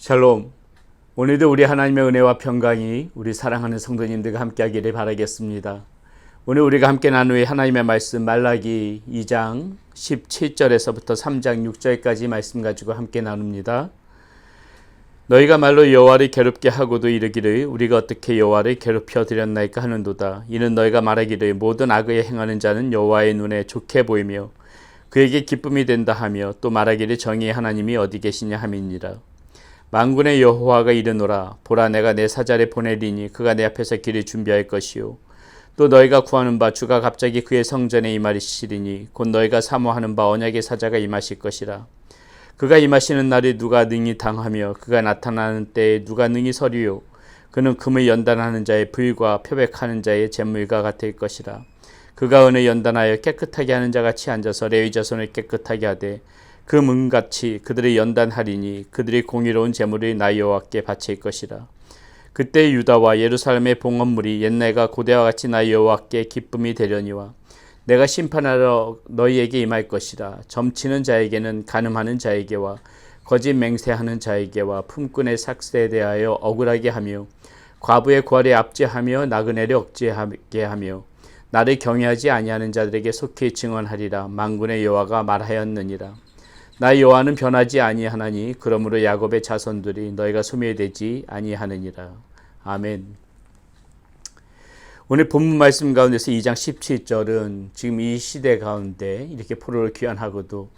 샬롬. 오늘도 우리 하나님의 은혜와 평강이 우리 사랑하는 성도님들과 함께하기를 바라겠습니다. 오늘 우리가 함께 나눌 하나님의 말씀 말라기 2장 17절에서부터 3장 6절까지 말씀 가지고 함께 나눕니다. 너희가 말로 여호와를 괴롭게 하고도 이르기를 우리가 어떻게 여호와를 괴롭혀 드렸나이까 하는도다. 이는 너희가 말하기를 모든 악을 행하는 자는 여호와의 눈에 좋게 보이며 그에게 기쁨이 된다 하며 또 말하기를 정의의 하나님이 어디 계시냐 함이니라. 만군의 여호와가 이르노라. 보라, 내가 내 사자를 보내리니 그가 내 앞에서 길을 준비할 것이요 또 너희가 구하는 바 주가 갑자기 그의 성전에 임하시리니 곧 너희가 사모하는 바 언약의 사자가 임하실 것이라. 그가 임하시는 날에 누가 능히 당하며 그가 나타나는 때에 누가 능히 서리요. 그는 금을 연단하는 자의 불과 표백하는 자의 잿물과 같을 것이라. 그가 은을 연단하여 깨끗하게 하는 자같이 앉아서 레위 자손을 깨끗하게 하되 그 문같이 그들의 연단하리니 그들이 공의로운 제물을 나 여호와께 바칠 것이라. 그때 유다와 예루살렘의 봉헌물이 옛날과 고대와 같이 나 여호와께 기쁨이 되려니와 내가 심판하러 너희에게 임할 것이라. 점치는 자에게는 간음하는 자에게와 거짓 맹세하는 자에게와 품꾼의 삭세에 대하여 억울하게 하며 과부의 고아를 압제하며 나그네를 억제하게 하며 나를 경외하지 아니하는 자들에게 속히 증언하리라. 만군의 여호와가 말하였느니라. 나 여호와는 변하지 아니하나니 그러므로 야곱의 자손들이 너희가 소멸되지 아니하느니라. 아멘. 오늘 본문 말씀 가운데서 2장 17절은 지금 이 시대 가운데 이렇게 포로를 귀환하고도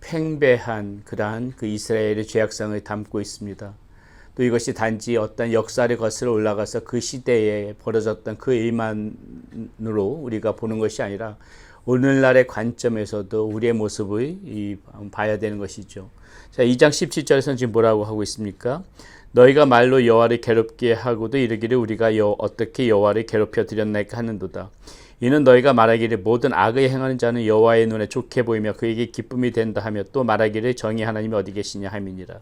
팽배한 그러한 그 이스라엘의 죄악성을 담고 있습니다. 또 이것이 단지 어떤 역사를 거슬러 올라가서 그 시대에 벌어졌던 그 일만으로 우리가 보는 것이 아니라 오늘날의 관점에서도 우리의 모습을 봐야 되는 것이죠. 자, 2장 17절에서는 지금 뭐라고 하고 있습니까? 너희가 말로 여호와를 괴롭게 하고도 이르기를 우리가 어떻게 여호와를 괴롭혀 드렸나이까 하는도다. 이는 너희가 말하기를 모든 악을 행하는 자는 여호와의 눈에 좋게 보이며 그에게 기쁨이 된다 하며 또 말하기를 정의 하나님이 어디 계시냐 함이니라.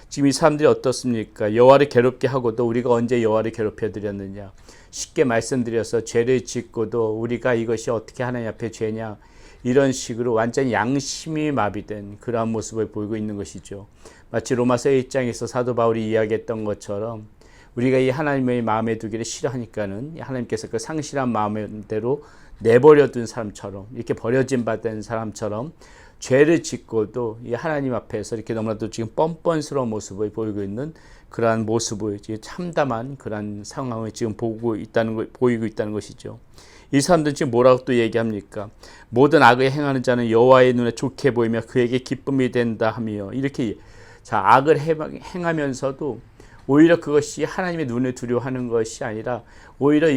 지금 이 사람들이 어떻습니까? 여호와를 괴롭게 하고도 우리가 언제 여호와를 괴롭혀 드렸느냐? 쉽게 말씀드려서 죄를 짓고도 우리가 이것이 어떻게 하나님 앞에 죄냐? 이런 식으로 완전히 양심이 마비된 그러한 모습을 보이고 있는 것이죠. 마치 로마서 1장에서 사도 바울이 이야기했던 것처럼 우리가 이 하나님의 마음에 두기를 싫어하니까는 하나님께서 그 상실한 마음대로 내버려 둔 사람처럼 이렇게 버려진 바 된 사람처럼 죄를 짓고도 이 하나님 앞에서 이렇게 너무나도 지금 뻔뻔스러운 모습을 보이고 있는 그러한 모습을 지금 참담한 그러한 상황을 지금 보이고 있다는 것이죠. 이 사람들은 지금 뭐라고 또 얘기합니까? 모든 악을 행하는 자는 여호와의 눈에 좋게 보이며 그에게 기쁨이 된다 하며 이렇게 악을 행하면서도 오히려 그것이 하나님의 눈을 두려워하는 것이 아니라 오히려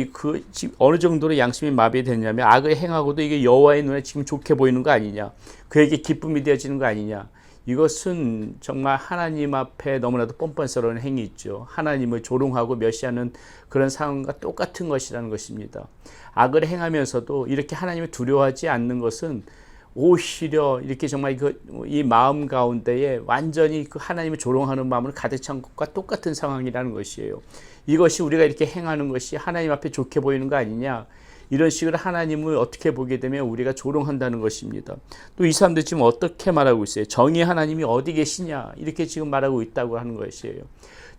지금 어느 정도로 양심이 마비됐냐면 악을 행하고도 이게 여호와의 눈에 지금 좋게 보이는 거 아니냐, 그에게 기쁨이 되어지는 거 아니냐. 이것은 정말 하나님 앞에 너무나도 뻔뻔스러운 행위죠. 하나님을 조롱하고 멸시하는 그런 상황과 똑같은 것이라는 것입니다. 악을 행하면서도 이렇게 하나님을 두려워하지 않는 것은 오히려 이렇게 정말 이 마음 가운데에 완전히 그 하나님을 조롱하는 마음으로 가득 찬 것과 똑같은 상황이라는 것이에요. 이것이 우리가 이렇게 행하는 것이 하나님 앞에 좋게 보이는 거 아니냐. 이런 식으로 하나님을 어떻게 보게 되면 우리가 조롱한다는 것입니다. 또 이 사람들 지금 어떻게 말하고 있어요? 정의 하나님이 어디 계시냐? 이렇게 지금 말하고 있다고 하는 것이에요.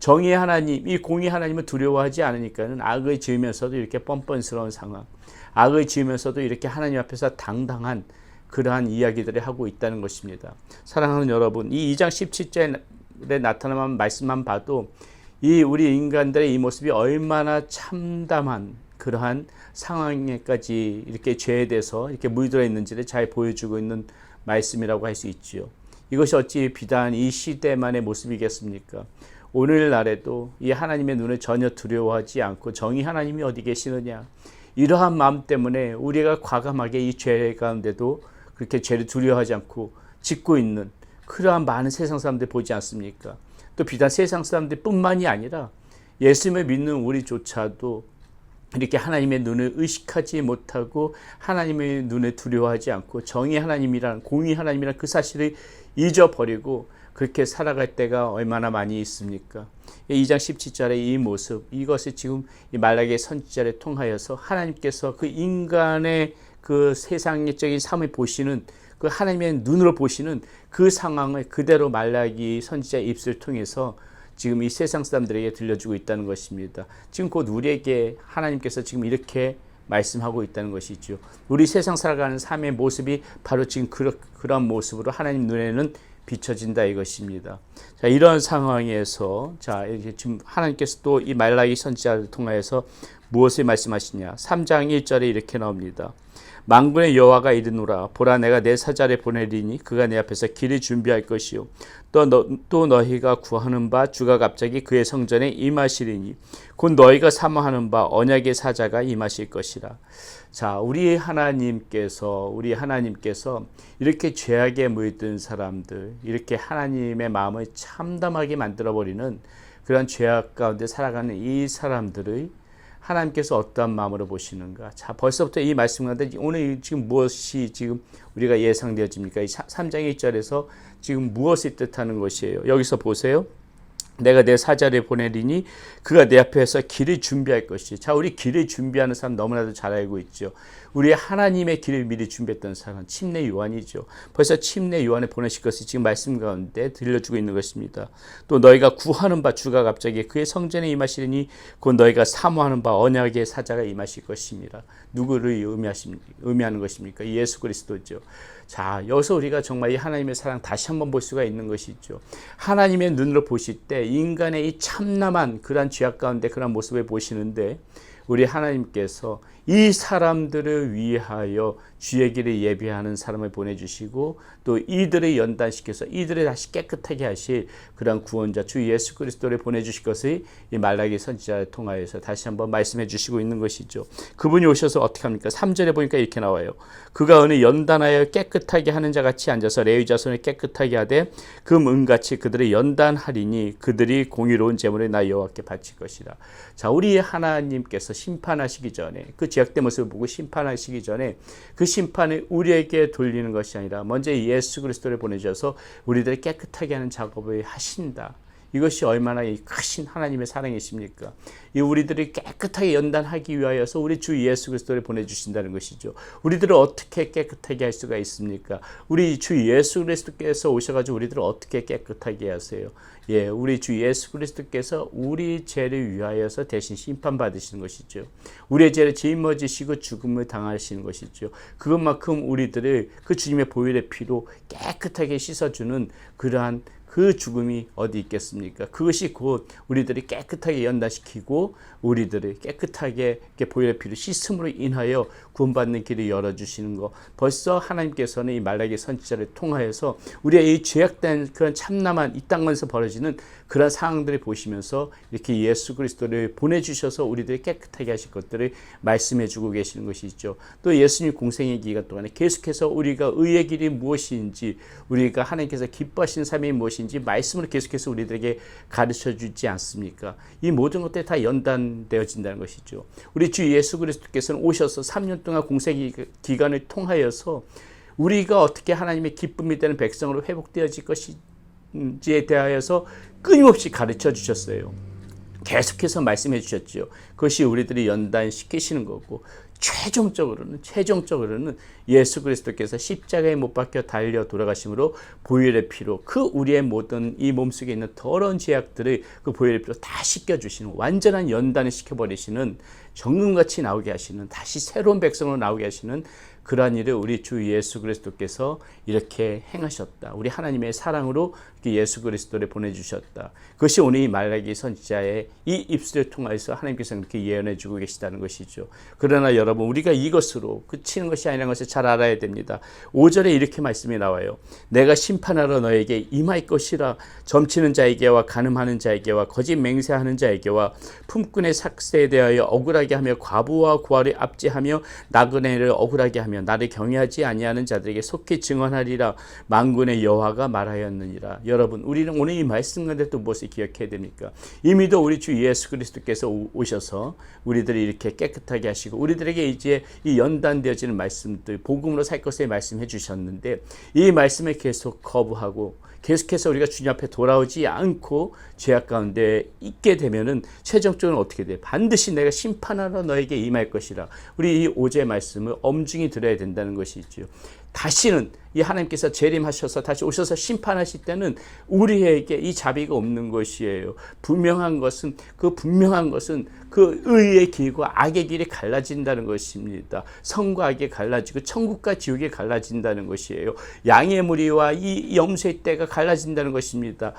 정의 하나님, 이 공의 하나님을 두려워하지 않으니까는 악을 지으면서도 이렇게 뻔뻔스러운 상황, 악을 지으면서도 이렇게 하나님 앞에서 당당한 그러한 이야기들을 하고 있다는 것입니다. 사랑하는 여러분, 이 2장 17절에 나타나는 말씀만 봐도 이 우리 인간들의 이 모습이 얼마나 참담한 그러한 상황에까지 이렇게 죄에 대해서 이렇게 물들어 있는지를 잘 보여주고 있는 말씀이라고 할 수 있지요. 이것이 어찌 비단 이 시대만의 모습이겠습니까? 오늘날에도 이 하나님의 눈을 전혀 두려워하지 않고 정의 하나님이 어디 계시느냐, 이러한 마음 때문에 우리가 과감하게 이 죄 가운데도 그렇게 죄를 두려워하지 않고 짓고 있는 그러한 많은 세상 사람들 보지 않습니까? 또 비단 세상 사람들 뿐만이 아니라 예수님을 믿는 우리조차도 이렇게 하나님의 눈을 의식하지 못하고 하나님의 눈을 두려워하지 않고 정의 하나님이란, 공의 하나님이란 그 사실을 잊어버리고 그렇게 살아갈 때가 얼마나 많이 있습니까? 2장 17절의 이 모습, 이것을 지금 이 말라기의 선지자를 통하여서 하나님께서 그 인간의 그 세상적인 삶을 보시는 그 하나님의 눈으로 보시는 그 상황을 그대로 말라기 선지자의 입술을 통해서 지금 이 세상 사람들에게 들려주고 있다는 것입니다. 지금 곧 우리에게 하나님께서 지금 이렇게 말씀하고 있다는 것이죠. 우리 세상 살아가는 삶의 모습이 바로 지금 그런 모습으로 하나님 눈에는 비춰진다 이것입니다. 자, 이런 상황에서 자, 이렇게 지금 하나님께서 또 이 말라기 선지자를 통하여서 무엇을 말씀하시냐? 3장 1절에 이렇게 나옵니다. 만군의 여호와가 이르노라 보라 내가 내 사자를 보내리니 그가 내 앞에서 길을 준비할 것이요 또 너희가 구하는 바 주가 갑자기 그의 성전에 임하시리니 곧 너희가 사모하는 바 언약의 사자가 임하실 것이라. 자, 우리 하나님께서 이렇게 죄악에 물든 사람들, 이렇게 하나님의 마음을 참담하게 만들어버리는 그런 죄악 가운데 살아가는 이 사람들의 하나님께서 어떠한 마음으로 보시는가? 자, 벌써부터 이 말씀 가운데 오늘 지금 무엇이 지금 우리가 예상되어집니까? 이 3장 1절에서 지금 무엇이 뜻하는 것이에요? 여기서 보세요. 내가 내 사자를 보내리니 그가 내 앞에서 길을 준비할 것이. 자, 우리 길을 준비하는 사람 너무나도 잘 알고 있죠. 우리 하나님의 길을 미리 준비했던 사람 침례 요한이죠. 벌써 침례 요한을 보내실 것을 지금 말씀 가운데 들려주고 있는 것입니다. 또 너희가 구하는 바 주가 갑자기 그의 성전에 임하시리니 곧 너희가 사모하는 바 언약의 사자가 임하실 것입니다. 누구를 의미하는 것입니까? 예수 그리스도죠. 자, 여기서 우리가 정말 이 하나님의 사랑 다시 한번 볼 수가 있는 것이죠. 하나님의 눈으로 보실 때 인간의 이 참남한 그러한 죄악 가운데 그러한 모습을 보시는데 우리 하나님께서 이 사람들을 위하여 주의 길을 예비하는 사람을 보내주시고 또 이들을 연단시켜서 이들을 다시 깨끗하게 하실 그런 구원자 주 예수 그리스도를 보내주실 것을 이 말라기 선지자를 통하여서 다시 한번 말씀해 주시고 있는 것이죠. 그분이 오셔서 어떻게 합니까? 3절에 보니까 이렇게 나와요. 그가 어느 연단하여 깨끗하게 하는 자같이 앉아서 레위 자손을 깨끗하게 하되 금 은같이 그들을 연단하리니 그들이 공의로운 제물을 나 여호와께 바칠 것이라. 자, 우리 하나님께서 심판하시기 전에 그 죄악된 모습을 보고 심판하시기 전에 그 심판을 우리에게 돌리는 것이 아니라 먼저 예수 그리스도를 보내셔서 우리들을 깨끗하게 하는 작업을 하신다. 이것이 얼마나 크신 하나님의 사랑이십니까? 이 우리들을 깨끗하게 연단하기 위하여서 우리 주 예수 그리스도를 보내주신다는 것이죠. 우리들을 어떻게 깨끗하게 할 수가 있습니까? 우리 주 예수 그리스도께서 오셔가지고 우리들을 어떻게 깨끗하게 하세요? 예, 우리 주 예수 그리스도께서 우리 죄를 위하여서 대신 심판받으시는 것이죠. 우리의 죄를 짊어지시고 죽음을 당하시는 것이죠. 그것만큼 우리들을 그 주님의 보혈의 피로 깨끗하게 씻어주는 그러한 그 죽음이 어디 있겠습니까? 그것이 곧 우리들이 깨끗하게 연단시키고 우리들을 깨끗하게 보혈의 피로 씻음으로 인하여 구원받는 길을 열어주시는 것. 벌써 하나님께서는 이 말라기 선지자를 통하여서 우리의 이 죄악된 그런 참남한 이 땅에서 벌어지는 그런 상황들을 보시면서 이렇게 예수 그리스도를 보내주셔서 우리들을 깨끗하게 하실 것들을 말씀해주고 계시는 것이죠. 또 예수님 공생의 기간 동안에 계속해서 우리가 의의 길이 무엇인지 우리가 하나님께서 기뻐하시는 삶이 무엇인지 말씀으로 계속해서 우리들에게 가르쳐주지 않습니까? 이 모든 것들이 다 연단되어진다는 것이죠. 우리 주 예수 그리스도께서는 오셔서 3년 동안 공생 기간을 통하여서 우리가 어떻게 하나님의 기쁨이 되는 백성으로 회복되어질 것인지에 대하여서 끊임없이 가르쳐 주셨어요. 계속해서 말씀해 주셨죠. 그것이 우리들이 연단시키시는 거고 최종적으로는 예수 그리스도께서 십자가에 못 박혀 달려 돌아가심으로 보혈의 피로 그 우리의 모든 이 몸속에 있는 더러운 죄악들을 그 보혈의 피로 다 씻겨주시는 완전한 연단을 시켜버리시는 정금같이 나오게 하시는 다시 새로운 백성으로 나오게 하시는 그러한 일을 우리 주 예수 그리스도께서 이렇게 행하셨다. 우리 하나님의 사랑으로 예수 그리스도를 보내주셨다. 그것이 오늘 이 말라기 선지자의 이 입술을 통해서 하나님께서 이렇게 예언해 주고 계시다는 것이죠. 그러나 여러분 우리가 이것으로 그치는 것이 아니라는 것을 잘 알아야 됩니다. 5절에 이렇게 말씀이 나와요. 내가 심판하러 너에게 임할 것이라. 점치는 자에게와 간음하는 자에게와 거짓 맹세하는 자에게와 품꾼의 삭세에 대하여 억울하게 하며 과부와 고아를 압제하며 나그네를 억울하게 하며 나를 경외하지 아니하는 자들에게 속히 증언하리라. 만군의 여호와가 말하였느니라. 여러분 우리는 오늘 이 말씀 가운데 또 무엇을 기억해야 됩니까? 이미도 우리 주 예수 그리스도께서 오셔서 우리들을 이렇게 깨끗하게 하시고 우리들에게 이제 이 연단되어지는 말씀들 복음으로 살 것을 말씀해 주셨는데 이 말씀을 계속 거부하고 계속해서 우리가 주님 앞에 돌아오지 않고 죄악 가운데 있게 되면은 최종적으로 어떻게 돼? 반드시 내가 심판하러 너에게 임할 것이라. 우리 이 5절의 말씀을 엄중히 들어야 된다는 것이죠. 다시는 이 하나님께서 재림하셔서 다시 오셔서 심판하실 때는 우리에게 이 자비가 없는 것이에요. 분명한 것은 그 의의 길과 악의 길이 갈라진다는 것입니다. 선과 악이 갈라지고 천국과 지옥이 갈라진다는 것이에요. 양의 무리와 이 염소의 떼가 갈라진다는 것입니다.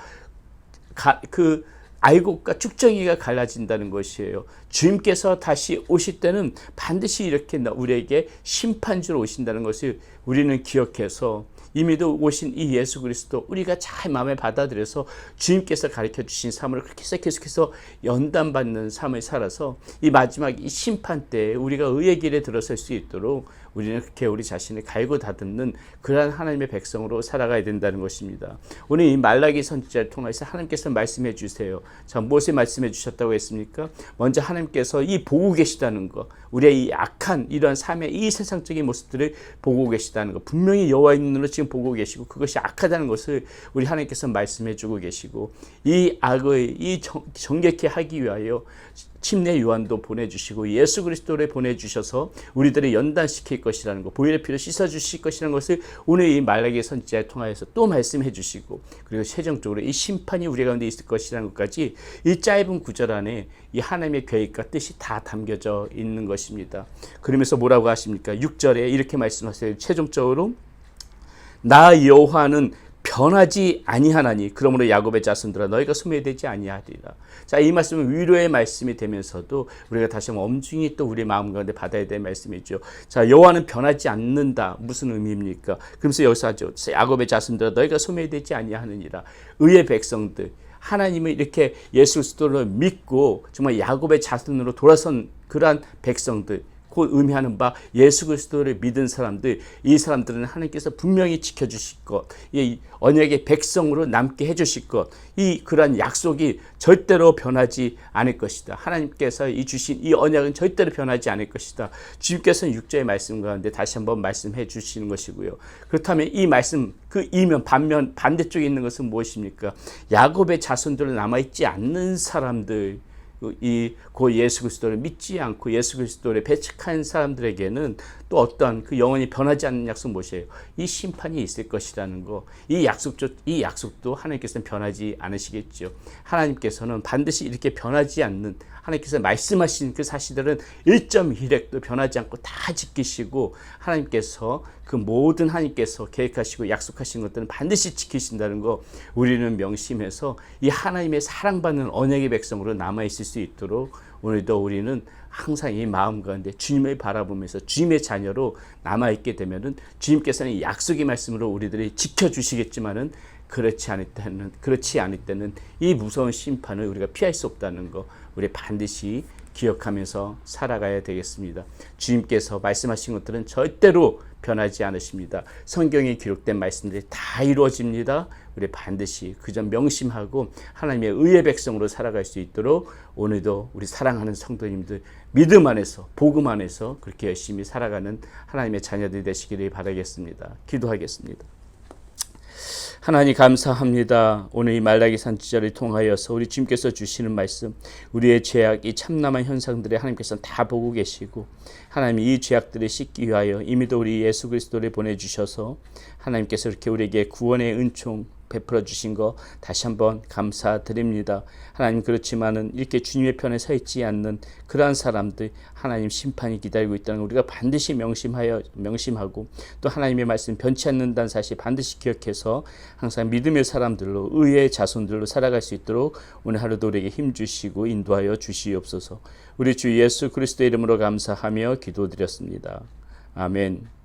그 알곡과 쭉정이가 갈라진다는 것이에요. 주님께서 다시 오실 때는 반드시 이렇게 우리에게 심판주로 오신다는 것을 우리는 기억해서 이미도 오신 이 예수 그리스도 우리가 잘 마음에 받아들여서 주님께서 가르쳐 주신 삶을 그렇게 해서 계속해서 연단받는 삶을 살아서 이 마지막 이 심판 때에 우리가 의의 길에 들어설 수 있도록 우리는 그렇게 우리 자신을 갈고 다듬는 그러한 하나님의 백성으로 살아가야 된다는 것입니다. 오늘 이 말라기 선지자를 통해서 하나님께서 말씀해 주세요. 자, 무엇을 말씀해 주셨다고 했습니까? 먼저 하나님께서 이 보고 계시다는 것, 우리의 이 악한 이러한 삶의 이 세상적인 모습들을 보고 계시다는 것, 분명히 여호와의 눈으로 지금 보고 계시고 그것이 악하다는 것을 우리 하나님께서 말씀해 주고 계시고 이 악의 이 정결케 하기 위하여 침례 요한도 보내주시고 예수 그리스도를 보내주셔서 우리들을 연단시킬 것이라는 것, 보혈의 피로 씻어주실 것이라는 것을 오늘 이 말라기 선지자를 통하여서 또 말씀해 주시고 그리고 최종적으로 이 심판이 우리 가운데 있을 것이라는 것까지 이 짧은 구절 안에 이 하나님의 계획과 뜻이 다 담겨져 있는 것입니다. 그러면서 뭐라고 하십니까? 6절에 이렇게 말씀하세요. 최종적으로 나 여호와는 변하지 아니하나니 그러므로 야곱의 자손들아 너희가 소멸되지 아니하리라. 자, 이 말씀은 위로의 말씀이 되면서도 우리가 다시 한번 엄중히 또 우리 마음 가운데 받아야 될 말씀이죠. 자, 여호와는 변하지 않는다. 무슨 의미입니까? 그러면서 여기서 하죠. 야곱의 자손들아 너희가 소멸되지 아니하느니라. 의의 백성들, 하나님을 이렇게 예수 그리스도를 믿고 정말 야곱의 자손으로 돌아선 그러한 백성들, 곧 의미하는 바 예수 그리스도를 믿은 사람들, 이 사람들은 하나님께서 분명히 지켜주실 것, 이 언약의 백성으로 남게 해주실 것, 이 그러한 약속이 절대로 변하지 않을 것이다. 하나님께서 이 주신 이 언약은 절대로 변하지 않을 것이다. 주님께서는 6절의 말씀 가운데 다시 한번 말씀해 주시는 것이고요. 그렇다면 이 말씀 그 이면 반대쪽에 있는 것은 무엇입니까? 야곱의 자손들로 남아있지 않는 사람들, 고 예수 그리스도를 믿지 않고 예수 그리스도를 배척한 사람들에게는 또 어떠한 그 영원히 변하지 않는 약속 무엇이에요? 이 심판이 있을 것이라는 거. 이 약속도 하나님께서는 변하지 않으시겠죠. 하나님께서는 반드시 이렇게 변하지 않는, 하나님께서 말씀하신 그 사실들은 1.1획도 변하지 않고 다 지키시고, 하나님께서 그 모든 하나님께서 계획하시고 약속하신 것들은 반드시 지키신다는 거 우리는 명심해서 이 하나님의 사랑받는 언약의 백성으로 남아있을 수 있도록 오늘도 우리는 항상 이 마음 가운데 주님을 바라보면서 주님의 자녀로 남아있게 되면은 주님께서는 이 약속의 말씀으로 우리들이 지켜주시겠지만은 그렇지 않을 때는 이 무서운 심판을 우리가 피할 수 없다는 거 우리 반드시 기억하면서 살아가야 되겠습니다. 주님께서 말씀하신 것들은 절대로 변하지 않으십니다. 성경에 기록된 말씀들이 다 이루어집니다. 우리 반드시 그 점 명심하고 하나님의 의의 백성으로 살아갈 수 있도록 오늘도 우리 사랑하는 성도님들 믿음 안에서 복음 안에서 그렇게 열심히 살아가는 하나님의 자녀들이 되시기를 바라겠습니다. 기도하겠습니다. 하나님 감사합니다. 오늘 이 말라기 선지자를 통하여서 우리 주님께서 주시는 말씀, 우리의 죄악, 이 참남한 현상들을 하나님께서 다 보고 계시고 하나님 이 죄악들을 씻기 위하여 이미도 우리 예수 그리스도를 보내주셔서 하나님께서 이렇게 우리에게 구원의 은총 베풀어 주신 거 다시 한번 감사드립니다. 하나님 그렇지만은 이렇게 주님의 편에 서 있지 않는 그러한 사람들 하나님 심판이 기다리고 있다는 걸 우리가 반드시 명심하고 또 하나님의 말씀 변치 않는다는 사실 반드시 기억해서 항상 믿음의 사람들로 의의 자손들로 살아갈 수 있도록 오늘 하루도 우리에게 힘 주시고 인도하여 주시옵소서. 우리 주 예수 그리스도의 이름으로 감사하며 기도드렸습니다. 아멘.